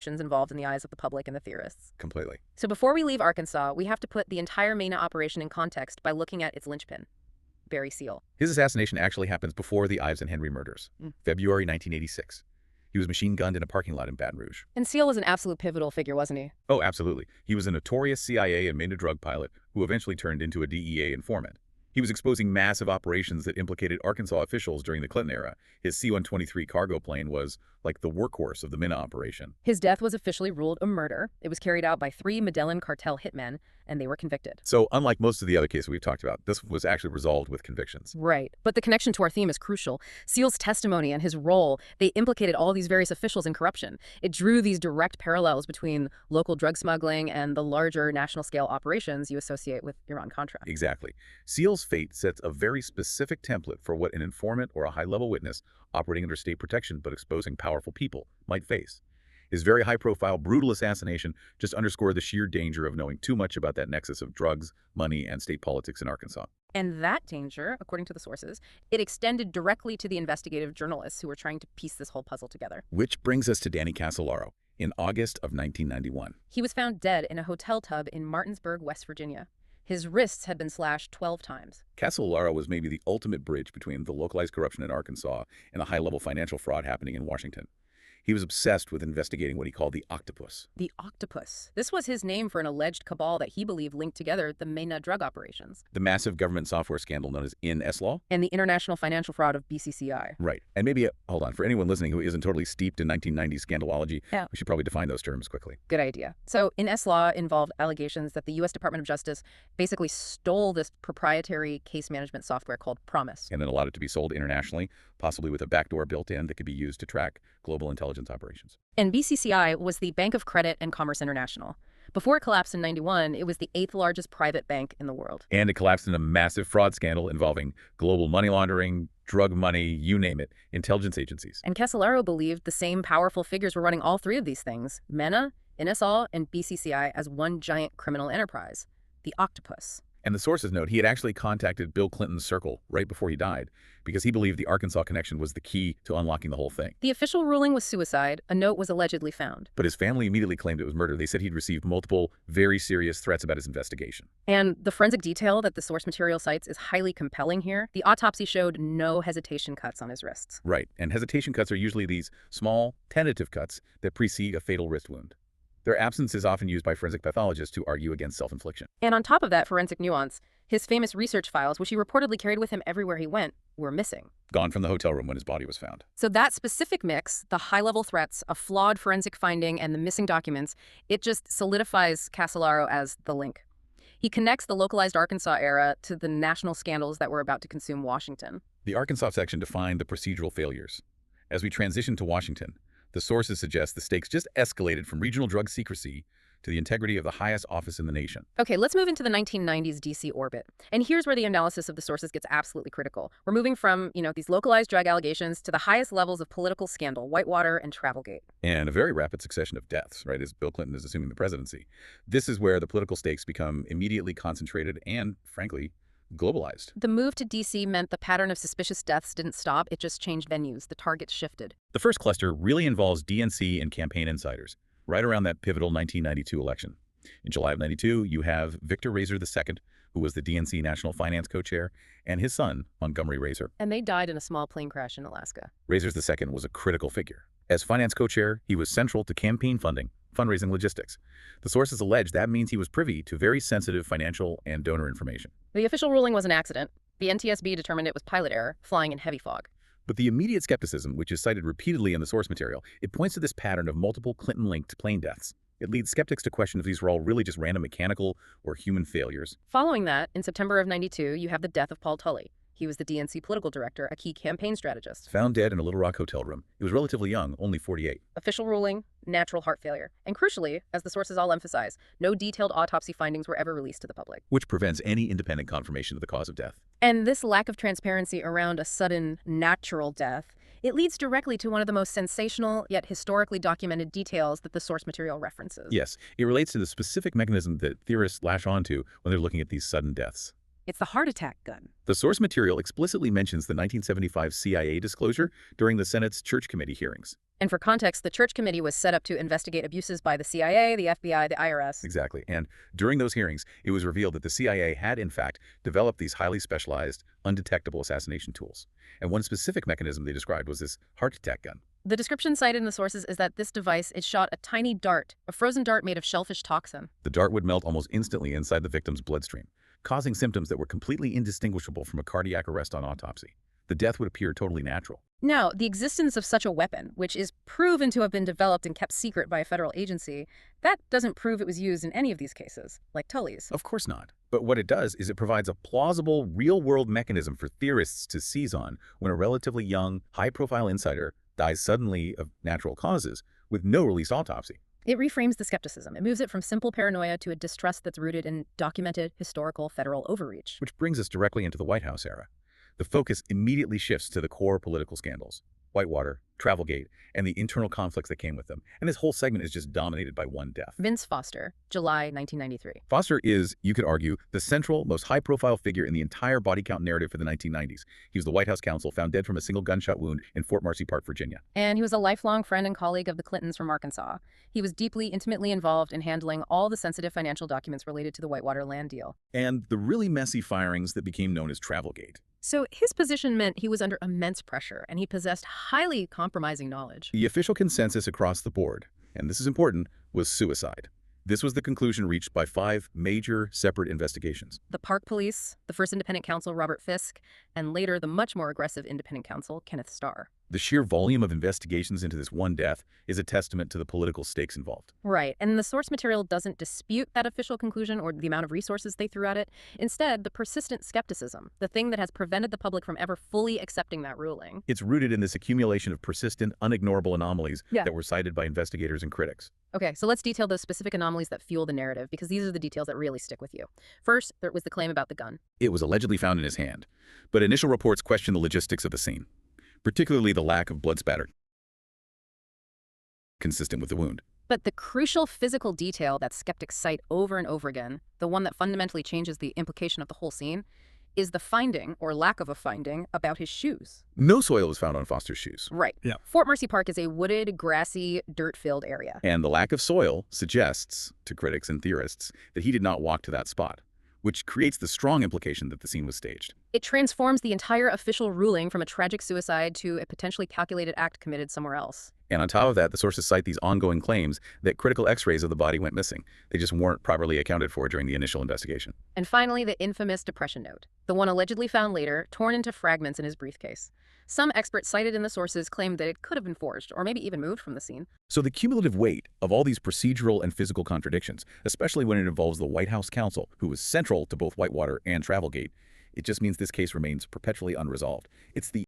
involved in the eyes of the public and the theorists. Completely. So before we leave Arkansas, we have to put the entire Mena operation in context by looking at its linchpin, Barry Seal. His assassination actually happens before the Ives and Henry murders, February 1986. He was machine-gunned in a parking lot in Baton Rouge. And Seal was an absolute pivotal figure, wasn't he? Oh, absolutely. He was a notorious CIA and Mena drug pilot who eventually turned into a DEA informant. He was exposing massive operations that implicated Arkansas officials during the Clinton era. His C-123 cargo plane was like the workhorse of the Mena operation. His death was officially ruled a murder. It was carried out by 3 Medellin cartel hitmen, and they were convicted. So unlike most of the other cases we've talked about, this was actually resolved with convictions. Right. But the connection to our theme is crucial. Seal's testimony and his role, they implicated all these various officials in corruption. It drew these direct parallels between local drug smuggling and the larger national-scale operations you associate with Iran-Contra. Exactly. Seal's fate sets a very specific template for what an informant or a high-level witness operating under state protection but exposing powerful people might face. His very high-profile, brutal assassination just underscored the sheer danger of knowing too much about that nexus of drugs, money, and state politics in Arkansas. And that danger, according to the sources, it extended directly to the investigative journalists who were trying to piece this whole puzzle together. Which brings us to Danny Casolaro in August of 1991. He was found dead in a hotel tub in Martinsburg, West Virginia. His wrists had been slashed 12 times. Casolaro was maybe the ultimate bridge between the localized corruption in Arkansas and the high-level financial fraud happening in Washington. He was obsessed with investigating what he called the octopus. The octopus. This was his name for an alleged cabal that he believed linked together the Mena drug operations. The massive government software scandal known as INSLAW. And the international financial fraud of BCCI. Right. And maybe, hold on, for anyone listening who isn't totally steeped in 1990s scandalology, we should probably define those terms quickly. Good idea. So INSLAW involved allegations that the U.S. Department of Justice basically stole this proprietary case management software called Promise. And then allowed it to be sold internationally, possibly with a backdoor built in that could be used to track global intelligence operations. And BCCI was the Bank of Credit and Commerce International. Before it collapsed in '91, it was the 8th largest private bank in the world. And it collapsed in a massive fraud scandal involving global money laundering, drug money, you name it, intelligence agencies. And Casolaro believed the same powerful figures were running all 3 of these things, Mena, INSLAW, and BCCI, as one giant criminal enterprise, the octopus. And the sources note he had actually contacted Bill Clinton's circle right before he died because he believed the Arkansas connection was the key to unlocking the whole thing. The official ruling was suicide. A note was allegedly found. But his family immediately claimed it was murder. They said he'd received multiple, very serious threats about his investigation. And the forensic detail that the source material cites is highly compelling here. The autopsy showed no hesitation cuts on his wrists. Right. And hesitation cuts are usually these small, tentative cuts that precede a fatal wrist wound. Their absence is often used by forensic pathologists to argue against self-infliction. And on top of that forensic nuance, his famous research files, which he reportedly carried with him everywhere he went, were missing. Gone from the hotel room when his body was found. So that specific mix, the high-level threats, a flawed forensic finding, and the missing documents, it just solidifies Casolaro as the link. He connects the localized Arkansas era to the national scandals that were about to consume Washington. The Arkansas section defined the procedural failures. As we transition to Washington, the sources suggest the stakes just escalated from regional drug secrecy to the integrity of the highest office in the nation. Okay, let's move into the 1990s D.C. orbit. And here's where the analysis of the sources gets absolutely critical. We're moving from, these localized drug allegations to the highest levels of political scandal, Whitewater and Travelgate. And a very rapid succession of deaths, right, as Bill Clinton is assuming the presidency. This is where the political stakes become immediately concentrated and, frankly, globalized. The move to D.C. meant the pattern of suspicious deaths didn't stop, it just changed venues. The targets shifted. The first cluster really involves DNC and campaign insiders, right around that pivotal 1992 election. In July of '92, you have Victor Razor II, who was the DNC National Finance Co-Chair, and his son, Montgomery Razor. And they died in a small plane crash in Alaska. Razor II was a critical figure. As finance co-chair, he was central to campaign funding, fundraising logistics. The sources allege that means he was privy to very sensitive financial and donor information. The official ruling was an accident. The NTSB determined it was pilot error, flying in heavy fog. But the immediate skepticism, which is cited repeatedly in the source material, it points to this pattern of multiple Clinton-linked plane deaths. It leads skeptics to question if these were all really just random mechanical or human failures. Following that, in September of '92, you have the death of Paul Tully. He was the DNC political director, a key campaign strategist. Found dead in a Little Rock hotel room. He was relatively young, only 48. Official ruling, natural heart failure. And crucially, as the sources all emphasize, no detailed autopsy findings were ever released to the public. Which prevents any independent confirmation of the cause of death. And this lack of transparency around a sudden natural death, it leads directly to one of the most sensational yet historically documented details that the source material references. Yes, it relates to the specific mechanism that theorists lash onto when they're looking at these sudden deaths. It's the heart attack gun. The source material explicitly mentions the 1975 CIA disclosure during the Senate's Church Committee hearings. And for context, the Church Committee was set up to investigate abuses by the CIA, the FBI, the IRS. Exactly. And during those hearings, it was revealed that the CIA had, in fact, developed these highly specialized, undetectable assassination tools. And one specific mechanism they described was this heart attack gun. The description cited in the sources is that this device shot a tiny dart, a frozen dart made of shellfish toxin. The dart would melt almost instantly inside the victim's bloodstream, causing symptoms that were completely indistinguishable from a cardiac arrest on autopsy. The death would appear totally natural. Now, the existence of such a weapon, which is proven to have been developed and kept secret by a federal agency, that doesn't prove it was used in any of these cases, like Tully's. Of course not. But what it does is it provides a plausible, real-world mechanism for theorists to seize on when a relatively young, high-profile insider dies suddenly of natural causes with no released autopsy. It reframes the skepticism. It moves it from simple paranoia to a distrust that's rooted in documented, historical, federal overreach. Which brings us directly into the White House era. The focus immediately shifts to the core political scandals, Whitewater, Travelgate, and the internal conflicts that came with them. And this whole segment is just dominated by one death. Vince Foster, July 1993. Foster is, you could argue, the central, most high-profile figure in the entire body count narrative for the 1990s. He was the White House counsel found dead from a single gunshot wound in Fort Marcy Park, Virginia. And he was a lifelong friend and colleague of the Clintons from Arkansas. He was deeply, intimately involved in handling all the sensitive financial documents related to the Whitewater land deal. And the really messy firings that became known as Travelgate. So his position meant he was under immense pressure, and he possessed highly compromising knowledge. The official consensus across the board, and this is important, was suicide. This was the conclusion reached by 5 major separate investigations. The Park Police, the first independent counsel, Robert Fisk, and later the much more aggressive independent counsel, Kenneth Starr. The sheer volume of investigations into this one death is a testament to the political stakes involved. Right, and the source material doesn't dispute that official conclusion or the amount of resources they threw at it. Instead, the persistent skepticism, the thing that has prevented the public from ever fully accepting that ruling. It's rooted in this accumulation of persistent, unignorable anomalies that were cited by investigators and critics. Okay, so let's detail those specific anomalies that fuel the narrative, because these are the details that really stick with you. First, there was the claim about the gun. It was allegedly found in his hand, but initial reports questioned the logistics of the scene, particularly the lack of blood spatter consistent with the wound. But the crucial physical detail that skeptics cite over and over again, the one that fundamentally changes the implication of the whole scene, is the finding, or lack of a finding, about his shoes. No soil was found on Foster's shoes. Right. Yeah. Fort Marcy Park is a wooded, grassy, dirt-filled area. And the lack of soil suggests, to critics and theorists, that he did not walk to that spot, which creates the strong implication that the scene was staged. It transforms the entire official ruling from a tragic suicide to a potentially calculated act committed somewhere else. And on top of that, the sources cite these ongoing claims that critical x-rays of the body went missing. They just weren't properly accounted for during the initial investigation. And finally, the infamous depression note, the one allegedly found later, torn into fragments in his briefcase. Some experts cited in the sources claimed that it could have been forged, or maybe even moved from the scene. So the cumulative weight of all these procedural and physical contradictions, especially when it involves the White House counsel, who was central to both Whitewater and Travelgate, it just means this case remains perpetually unresolved. It's the